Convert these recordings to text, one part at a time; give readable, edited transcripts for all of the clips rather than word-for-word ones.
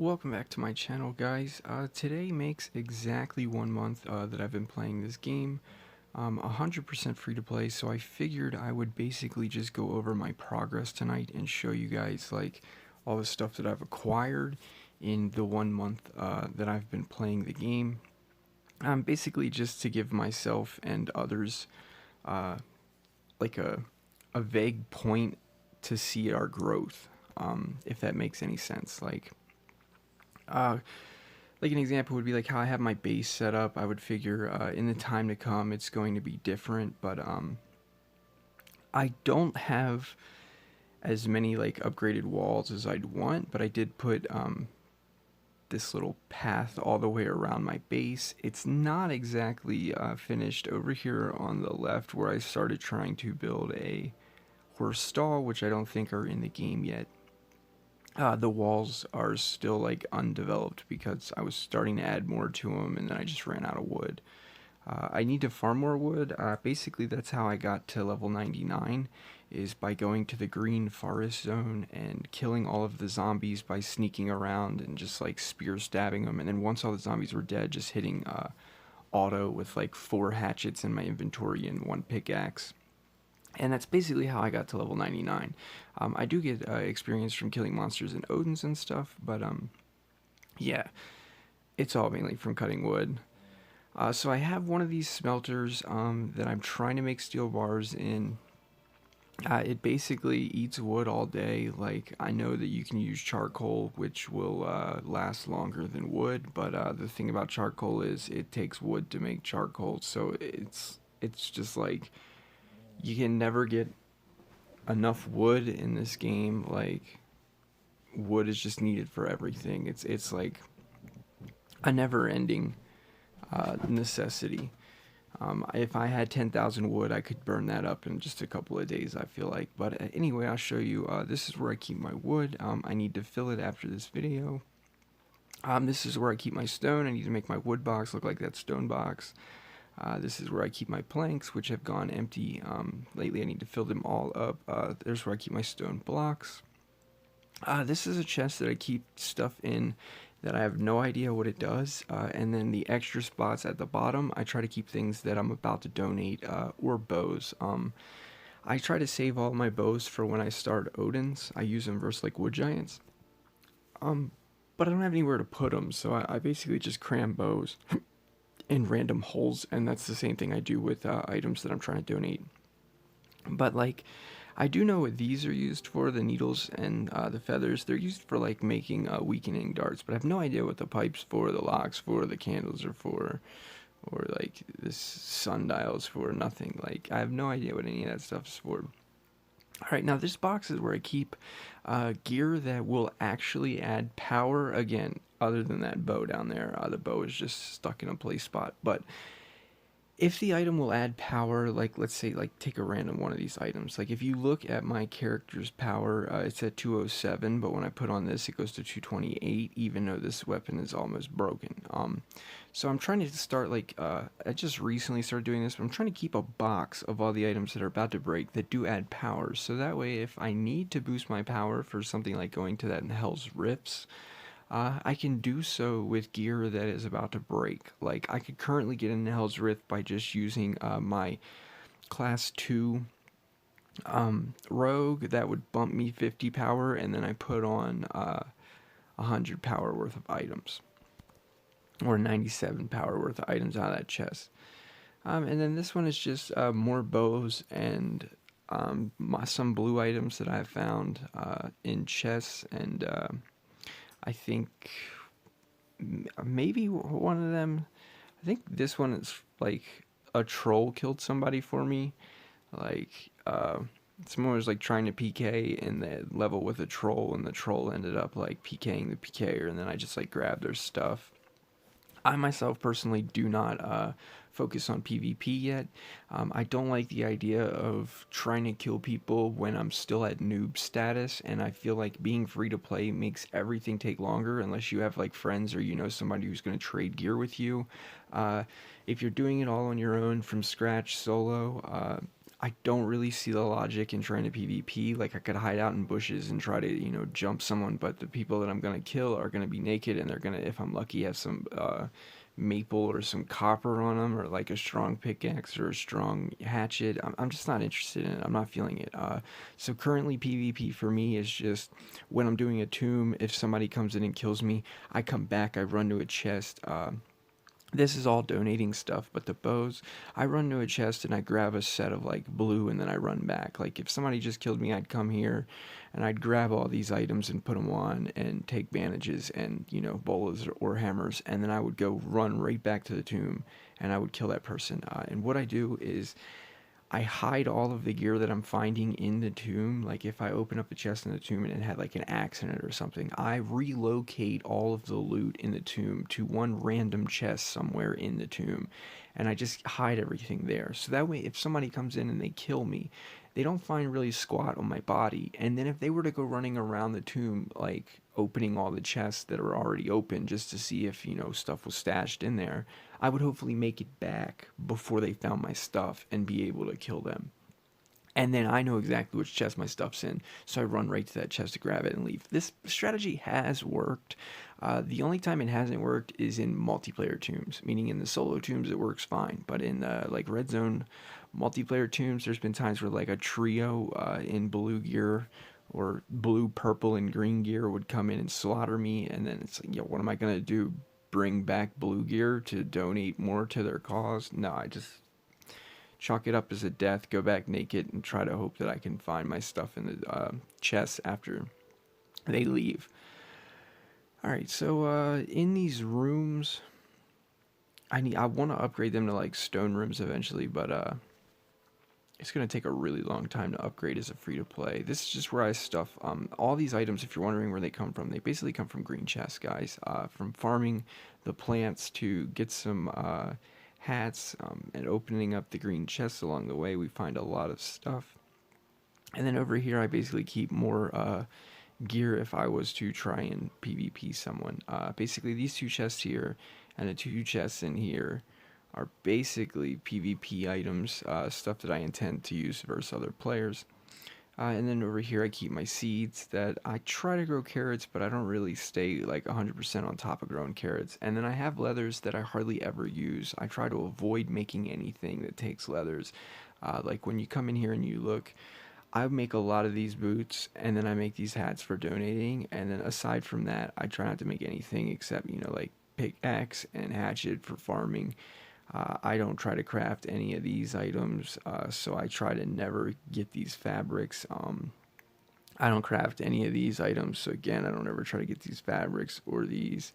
Welcome back to my channel, guys. Today makes exactly 1 month that I've been playing this game. 100% free to play, so I figured I would basically just go over my progress tonight and show you guys like all the stuff that I've acquired in the 1 month that I've been playing the game. Basically just to give myself and others uh, like a vague point to see our growth, if that makes any sense. Uh, like an example would be like how I have my base set up. I would figure in the time to come it's going to be different, but I don't have as many like upgraded walls as I'd want, but I did put this little path all the way around my base. It's not exactly finished over here on the left where I started trying to build a horse stall, which I don't think are in the game yet. The walls are still like undeveloped because I was starting to add more to them and then I just ran out of wood. I need to farm more wood. Basically, that's how I got to level 99, is by going to the green forest zone and killing all of the zombies by sneaking around and just like spear stabbing them. And then once all the zombies were dead, just hitting auto with like 4 hatchets in my inventory and 1 pickaxe. And that's basically how I got to level 99. I do get experience from killing monsters and Odins and stuff, but yeah, it's all mainly from cutting wood. So I have one of these smelters that I'm trying to make steel bars in. It basically eats wood all day. Like, I know that you can use charcoal, which will last longer than wood, but the thing about charcoal is it takes wood to make charcoal, so it's just like you can never get enough wood in this game. Like, wood is just needed for everything. It's like a never-ending necessity. If I had 10,000 wood, I could burn that up in just a couple of days, I feel like. But anyway, I'll show you. This is where I keep my wood. I need to fill it after this video. This is where I keep my stone. I need to make my wood box look like that stone box. This is where I keep my planks, which have gone empty. Lately, I need to fill them all up. There's where I keep my stone blocks. This is a chest that I keep stuff in that I have no idea what it does. And then the extra spots at the bottom, I try to keep things that I'm about to donate, or bows. I try to save all my bows for when I start Odins. I use them versus like wood giants. But I don't have anywhere to put them, so I basically just cram bows in random holes, and that's the same thing I do with items that I'm trying to donate. But like, I do know what these are used for, the needles and the feathers. They're used for like making weakening darts, but I have no idea what the pipes for, the locks for, the candles are for, or like this sundials for. Nothing. Like, I have no idea what any of that stuff is for. Alright, now this box is where I keep gear that will actually add power. Again, other than that bow down there, the bow is just stuck in a place spot. But if the item will add power, like let's say, like take a random one of these items. Like if you look at my character's power, it's at 207, but when I put on this, it goes to 228, even though this weapon is almost broken. So I'm trying to start like, I just recently started doing this, but I'm trying to keep a box of all the items that are about to break that do add power. So that way, if I need to boost my power for something like going to that in Hell's Rifts, I can do so with gear that is about to break. Like, I could currently get in Hell's Rift by just using my class 2 rogue. That would bump me 50 power, and then I put on 100 power worth of items. Or 97 power worth of items out of that chest. And then this one is just more bows and some blue items that I've found in chests, and I think maybe one of them, I think this one is like a troll killed somebody for me. Like, someone was like trying to PK in the level with a troll, and the troll ended up like PKing the PKer, and then I just like grabbed their stuff. I myself personally do not focus on PvP yet. I don't like the idea of trying to kill people when I'm still at noob status, and I feel like being free to play makes everything take longer unless you have like friends or you know somebody who's going to trade gear with you. If you're doing it all on your own from scratch solo, I don't really see the logic in trying to PvP. Like, I could hide out in bushes and try to, jump someone, but the people that I'm gonna kill are gonna be naked, and they're gonna, if I'm lucky, have some maple or some copper on them, or like a strong pickaxe or a strong hatchet. I'm just not interested in it. I'm not feeling it. So currently, PvP for me is just when I'm doing a tomb. If somebody comes in and kills me, I come back. I run to a chest. This is all donating stuff, but the bows, I run to a chest and I grab a set of like blue and then I run back. Like if somebody just killed me, I'd come here and I'd grab all these items and put them on and take bandages and, bolas or hammers, and then I would go run right back to the tomb and I would kill that person. And what I do is I hide all of the gear that I'm finding in the tomb. Like if I open up the chest in the tomb and it had like an axe in it or something, I relocate all of the loot in the tomb to one random chest somewhere in the tomb. And I just hide everything there. So that way, if somebody comes in and they kill me, they don't find really squat on my body. And then if they were to go running around the tomb, like opening all the chests that are already open just to see if, stuff was stashed in there, I would hopefully make it back before they found my stuff and be able to kill them. And then I know exactly which chest my stuff's in, so I run right to that chest to grab it and leave. This strategy has worked. The only time it hasn't worked is in multiplayer tombs, meaning in the solo tombs it works fine, but in the like red zone multiplayer tombs, there's been times where like a trio in blue gear or blue, purple, and green gear would come in and slaughter me, and then it's like, what am I gonna do? Bring back blue gear to donate more to their cause? No, I just chalk it up as a death, go back naked, and try to hope that I can find my stuff in the chest after they leave. Alright, so in these rooms, I want to upgrade them to like stone rooms eventually, but it's going to take a really long time to upgrade as a free-to-play. This is just where I stuff all these items. If you're wondering where they come from, they basically come from green chests, guys. From farming the plants to get some hats and opening up the green chests along the way, we find a lot of stuff. And then over here, I basically keep more gear if I was to try and PvP someone. Basically, these two chests here and the two chests in here are basically PvP items, stuff that I intend to use versus other players. And then over here I keep my seeds that I try to grow carrots, but I don't really stay like 100% on top of growing carrots. And then I have leathers that I hardly ever use. I try to avoid making anything that takes leathers. Like when you come in here and you look, I make a lot of these boots, and then I make these hats for donating, and then aside from that, I try not to make anything except, like pickaxe and hatchet for farming. I don't try to craft any of these items, so I try to never get these fabrics. I don't craft any of these items, so again, I don't ever try to get these fabrics or these.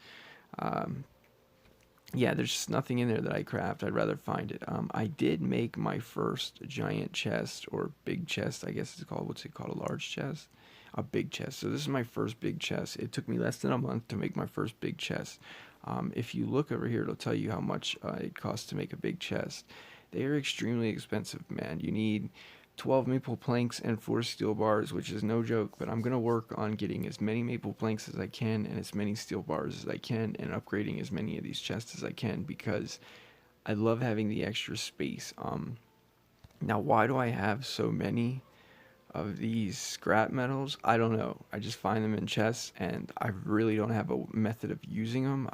Yeah, there's just nothing in there that I craft. I'd rather find it. I did make my first giant chest, or big chest, I guess it's called. What's it called? A large chest? A big chest. So this is my first big chest. It took me less than a month to make my first big chest. If you look over here, it'll tell you how much it costs to make a big chest. They are extremely expensive, man. You need 12 maple planks and 4 steel bars, which is no joke, but I'm going to work on getting as many maple planks as I can and as many steel bars as I can, and upgrading as many of these chests as I can, because I love having the extra space. Now, why do I have so many of these scrap metals? I don't know. I just find them in chests, and I really don't have a method of using them.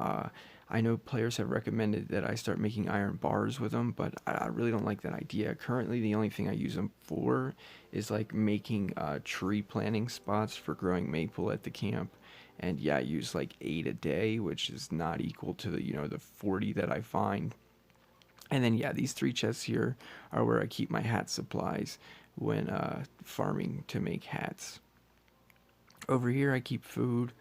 I know players have recommended that I start making iron bars with them, but I really don't like that idea. Currently, the only thing I use them for is like making tree planting spots for growing maple at the camp. And yeah, I use like 8 a day, which is not equal to the 40 that I find. And then yeah, these 3 chests here are where I keep my hat supplies when farming to make hats. Over here I keep food.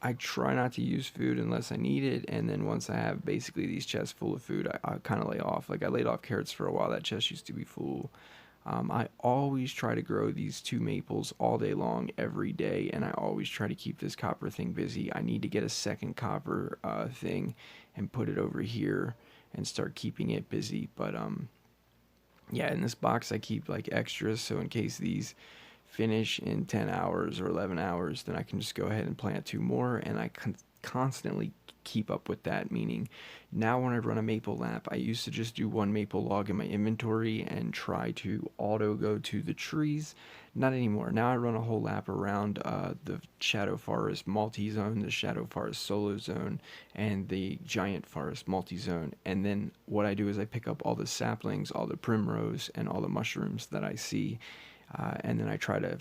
I try not to use food unless I need it, and then once I have basically these chests full of food, I kind of lay off. Like I laid off carrots for a while. That chest used to be full. I always try to grow these 2 maples all day long every day, and I always try to keep this copper thing busy. I need to get a second copper thing and put it over here and start keeping it busy. But yeah, in this box I keep like extras, so in case these finish in 10 hours or 11 hours, then I can just go ahead and plant 2 more, and I constantly keep up with that, meaning now when I run a maple lap, I used to just do one maple log in my inventory and try to auto go to the trees. Not anymore. Now I run a whole lap around the Shadow Forest multi-zone, the Shadow Forest solo zone, and the Giant Forest multi-zone. And then what I do is I pick up all the saplings, all the primrose, and all the mushrooms that I see, and then I try to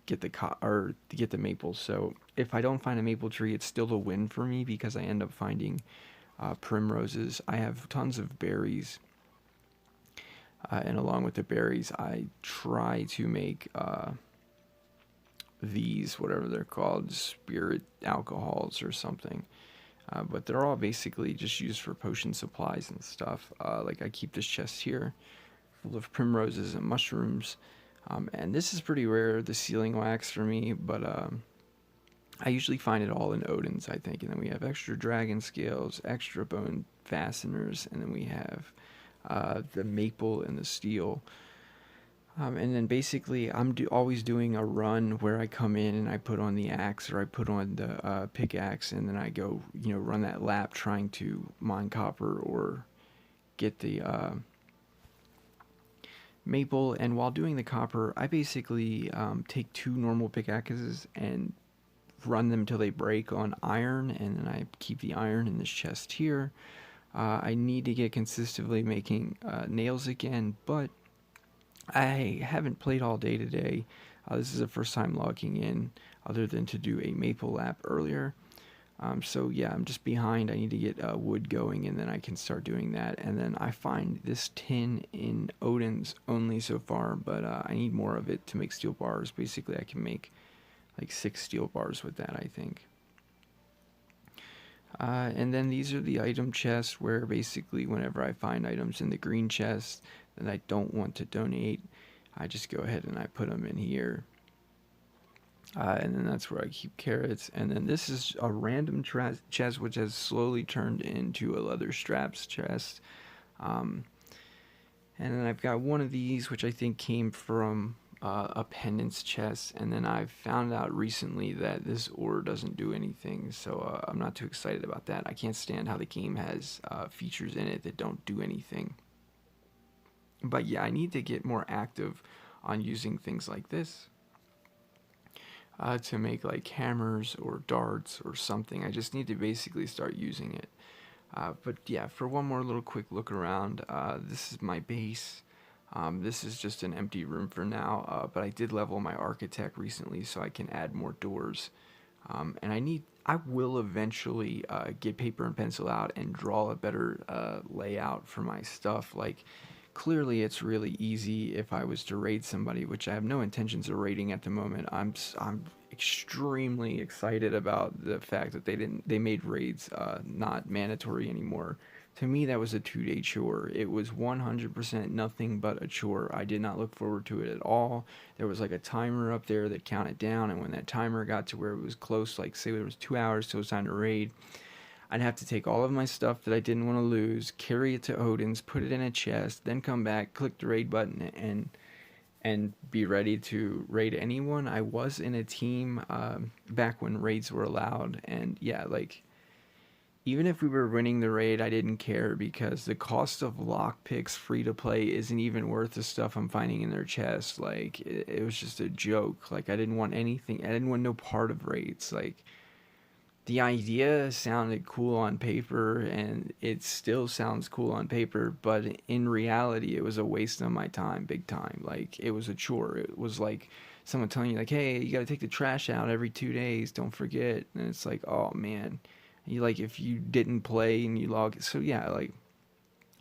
get the maple. So if I don't find a maple tree, it's still a win for me because I end up finding primroses. I have tons of berries, and along with the berries, I try to make these, whatever they're called, spirit alcohols or something. But they're all basically just used for potion supplies and stuff. Like I keep this chest here full of primroses and mushrooms. And this is pretty rare, the sealing wax for me, but I usually find it all in Odin's, I think. And then we have extra dragon scales, extra bone fasteners, and then we have the maple and the steel. And then basically, I'm always doing a run where I come in and I put on the axe or I put on the pickaxe, and then I go, run that lap trying to mine copper or get the maple. And while doing the copper, I basically take two normal pickaxes and run them till they break on iron, and then I keep the iron in this chest here. I need to get consistently making nails again, but I haven't played all day today. This is the first time logging in other than to do a maple lap earlier. So yeah, I'm just behind. I need to get wood going, and then I can start doing that. And then I find this tin in Odin's only so far, but I need more of it to make steel bars. Basically, I can make like 6 steel bars with that, I think. And then these are the item chests, where basically whenever I find items in the green chest that I don't want to donate, I just go ahead and I put them in here. And then that's where I keep carrots. And then this is a random chest which has slowly turned into a leather straps chest. And then I've got one of these which I think came from a pendants chest, and then I found out recently that this ore doesn't do anything, so I'm not too excited about that. I can't stand how the game has features in it that don't do anything. But yeah, I need to get more active on using things like this to make like hammers or darts or something. I just need to basically start using it. But yeah, for one more little quick look around, this is my base. This is just an empty room for now, but I did level my architect recently so I can add more doors. And I will eventually get paper and pencil out and draw a better layout for my stuff. Like, clearly it's really easy if I was to raid somebody, which I have no intentions of raiding at the moment. I'm extremely excited about the fact that they made raids not mandatory anymore. To me, that was a 2-day chore. It was 100% nothing but a chore. I did not look forward to it at all. There was like a timer up there that counted down, and when that timer got to where it was close, like say it was 2 hours till it was time to raid, I'd have to take all of my stuff that I didn't want to lose, carry it to Odin's, put it in a chest, then come back, click the raid button, and be ready to raid anyone. I was in a team back when raids were allowed, and yeah, like, even if we were winning the raid, I didn't care because the cost of lockpicks free to play isn't even worth the stuff I'm finding in their chest. Like, it was just a joke. Like, I didn't want anything. I didn't want no part of raids. Like, the idea sounded cool on paper, and it still sounds cool on paper, but in reality, it was a waste of my time, big time. Like, it was a chore. It was like someone telling you, like, hey, you gotta take the trash out every 2 days. Don't forget. And it's like, oh, man. You, like, if you didn't play and you log, so yeah, like,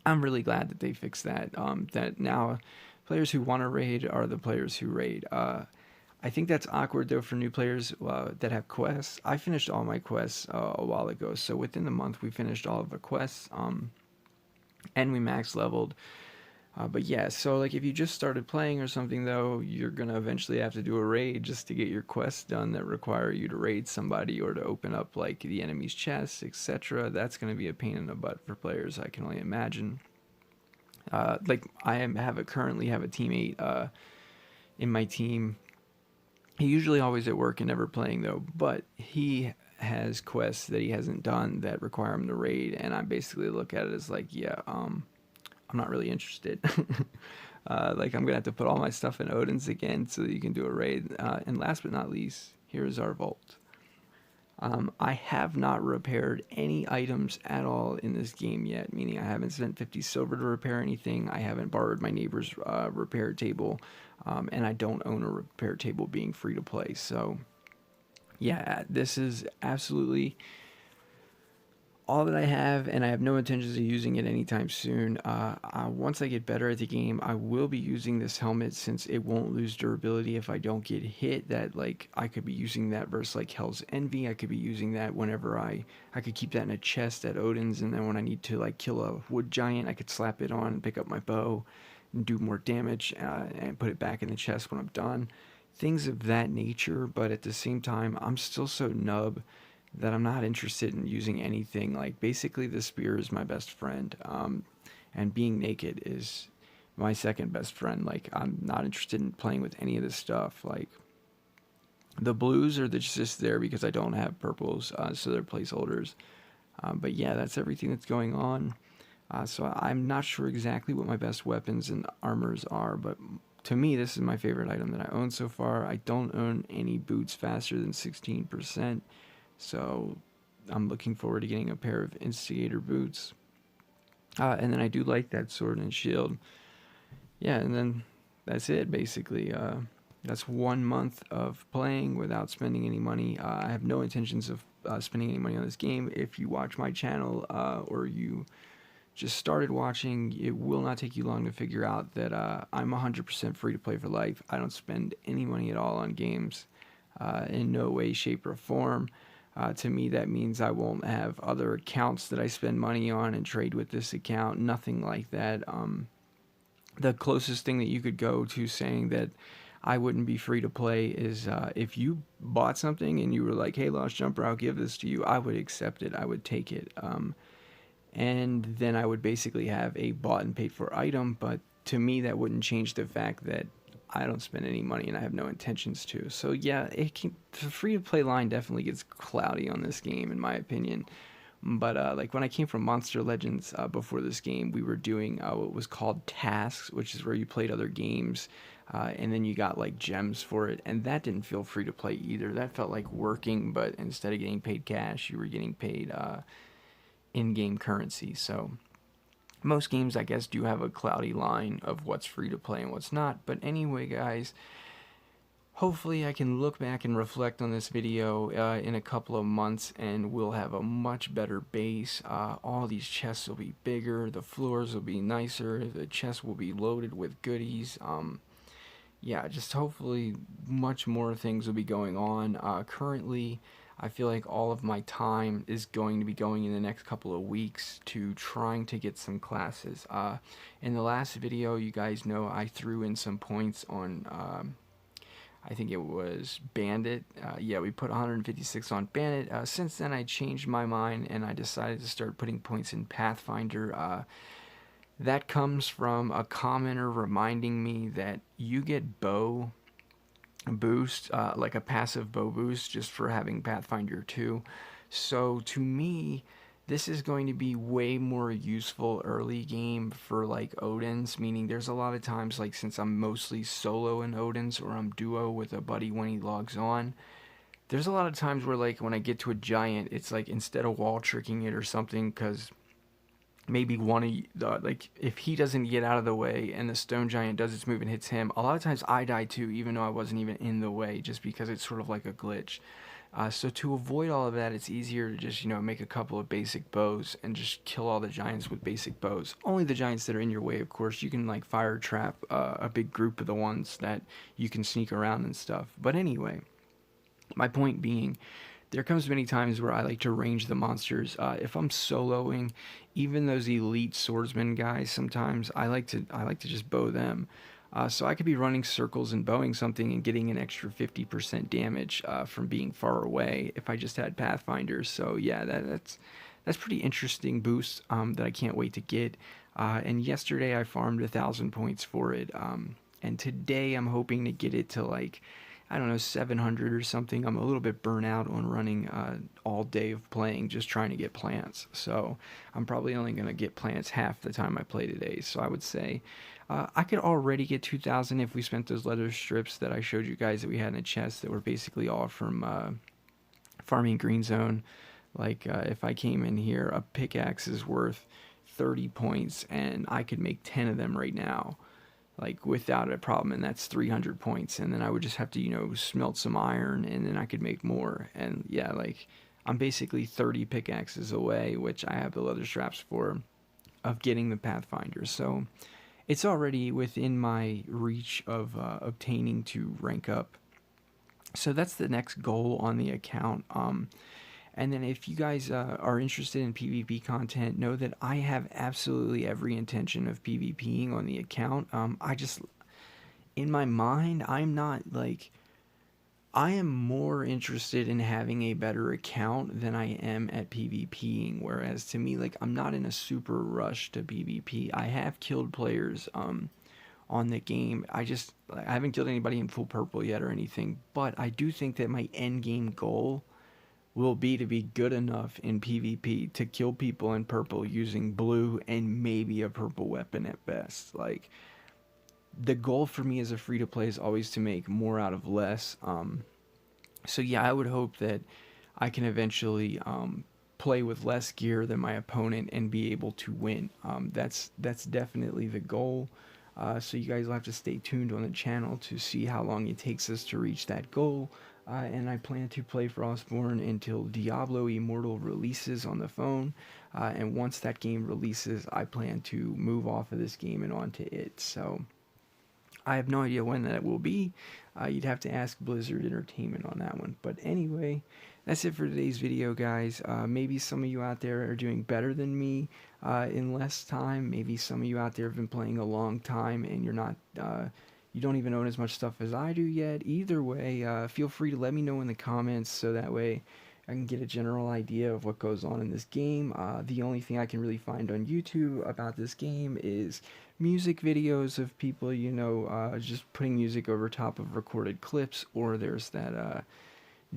I'm really glad that they fixed that. That now players who want to raid are the players who raid. I think that's awkward though for new players that have quests. I finished all my quests a while ago, so within the month we finished all of the quests, and we max leveled. But yeah, so like if you just started playing or something though, you're gonna eventually have to do a raid just to get your quests done that require you to raid somebody or to open up like the enemy's chests, etc. That's gonna be a pain in the butt for players, I can only imagine. Like currently have a teammate in my team. He usually always at work and never playing though, but he has quests that he hasn't done that require him to raid, and I basically look at it as like, yeah, I'm not really interested. Like, I'm gonna have to put all my stuff in Odin's again so that you can do a raid. And last but not least, here's our vault. I have not repaired any items at all in this game yet, meaning I haven't spent 50 silver to repair anything. I haven't borrowed my neighbor's repair table, and I don't own a repair table being free to play. So, yeah, this is absolutely all that I have, and I have no intentions of using it anytime soon. Once I get better at the game, I will be using this helmet since it won't lose durability if I don't get hit. That, like, I could be using that versus like Hell's Envy. I could be using that whenever I could keep that in a chest at Odin's, and then when I need to like kill a wood giant, I could slap it on and pick up my bow and do more damage, and put it back in the chest when I'm done. Things of that nature, but at the same time, I'm still so nub that I'm not interested in using anything. Like, basically, the spear is my best friend, and being naked is my second best friend. Like, I'm not interested in playing with any of this stuff. Like, the blues are just there because I don't have purples, so they're placeholders. But yeah, that's everything that's going on. So I'm not sure exactly what my best weapons and armors are, but to me, this is my favorite item that I own so far. I don't own any boots faster than 16%. So I'm looking forward to getting a pair of Instigator boots. And then I do like that sword and shield. Yeah, and then that's it, basically. That's 1 month of playing without spending any money. I have no intentions of spending any money on this game. If you watch my channel, or you just started watching, it will not take you long to figure out that I'm 100% free to play for life. I don't spend any money at all on games, in no way, shape, or form. To me, that means I won't have other accounts that I spend money on and trade with this account. Nothing like that. The closest thing that you could go to saying that I wouldn't be free to play is if you bought something and you were like, hey, Lost Jumper, I'll give this to you. I would accept it. I would take it. And then I would basically have a bought and paid for item. But to me, that wouldn't change the fact that I don't spend any money and I have no intentions to. So yeah, the free to play line definitely gets cloudy on this game in my opinion. But like when I came from Monster Legends before this game, we were doing what was called tasks, which is where you played other games, and then you got like gems for it, and that didn't feel free to play either. That felt like working, but instead of getting paid cash, you were getting paid in-game currency. So most games, I guess, do have a cloudy line of what's free to play and what's not. But anyway, guys, hopefully I can look back and reflect on this video in a couple of months, and we'll have a much better base. All these chests will be bigger, the floors will be nicer, the chests will be loaded with goodies. Yeah, just hopefully much more things will be going on. Currently, I feel like all of my time is going to be going in the next couple of weeks to trying to get some classes. In the last video, you guys know I threw in some points on, I think it was Bandit. Yeah, we put 156 on Bandit. Since then, I changed my mind and I decided to start putting points in Pathfinder. That comes from a commenter reminding me that you get bow boost, like a passive bow boost, just for having Pathfinder 2. So to me, this is going to be way more useful early game for like Odin's, meaning there's a lot of times, like since I'm mostly solo in Odin's or I'm duo with a buddy when he logs on, there's a lot of times where like when I get to a giant, it's like instead of wall tricking it or something, because maybe one of the, like if he doesn't get out of the way and the stone giant does its move and hits him, a lot of times I die too, even though I wasn't even in the way, just because it's sort of like a glitch. So to avoid all of that, it's easier to just, make a couple of basic bows and just kill all the giants with basic bows. Only the giants that are in your way, of course. You can like fire trap a big group of the ones that you can sneak around and stuff. But anyway, my point being, there comes many times where I like to range the monsters. If I'm soloing, even those elite swordsman guys, sometimes I like to just bow them. So I could be running circles and bowing something and getting an extra 50% damage from being far away if I just had Pathfinders. So yeah, that's pretty interesting boost that I can't wait to get. And yesterday I farmed 1,000 points for it. And today I'm hoping to get it to like I don't know, 700 or something. I'm a little bit burnt out on running all day of playing, just trying to get plants. So I'm probably only going to get plants half the time I play today. So I would say I could already get 2,000 if we spent those leather strips that I showed you guys that we had in a chest that were basically all from farming green zone. Like if I came in here, a pickaxe is worth 30 points and I could make 10 of them right now, like without a problem, and that's 300 points. And then I would just have to, smelt some iron and then I could make more. And yeah, like I'm basically 30 pickaxes away, which I have the leather straps for, of getting the Pathfinder. So it's already within my reach of obtaining to rank up. So that's the next goal on the account. And then if you guys are interested in PvP content, know that I have absolutely every intention of PvPing on the account. I just, in my mind, I am more interested in having a better account than I am at PvPing. Whereas to me, like, I'm not in a super rush to PvP. I have killed players on the game. I haven't killed anybody in full purple yet or anything. But I do think that my end game goal will be to be good enough in PvP to kill people in purple using blue and maybe a purple weapon at best. Like, the goal for me as a free to play is always to make more out of less. So yeah, I would hope that I can eventually play with less gear than my opponent and be able to win. That's definitely the goal. So you guys will have to stay tuned on the channel to see how long it takes us to reach that goal. And I plan to play FROSTBORN until Diablo Immortal releases on the phone. And once that game releases, I plan to move off of this game and onto it. So I have no idea when that will be. You'd have to ask Blizzard Entertainment on that one. But anyway, that's it for today's video, guys. Maybe some of you out there are doing better than me in less time. Maybe some of you out there have been playing a long time and you're not... you don't even own as much stuff as I do yet. Either way, feel free to let me know in the comments so that way I can get a general idea of what goes on in this game. The only thing I can really find on YouTube about this game is music videos of people, just putting music over top of recorded clips, or there's that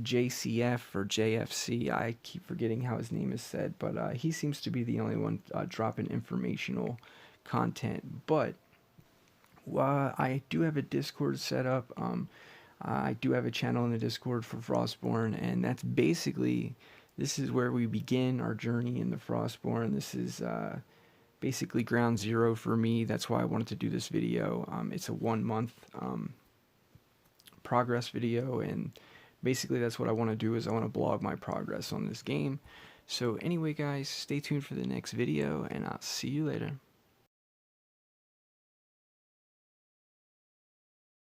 JCF or JFC. I keep forgetting how his name is said, but he seems to be the only one dropping informational content. But I do have a Discord set up. I do have a channel in the Discord for FROSTBORN, and that's basically, this is where we begin our journey in the FROSTBORN. This is basically ground zero for me. That's why I wanted to do this video. It's a 1 month progress video, and basically that's what I want to do, is I want to blog my progress on this game. So anyway, guys, stay tuned for the next video, and I'll see you later.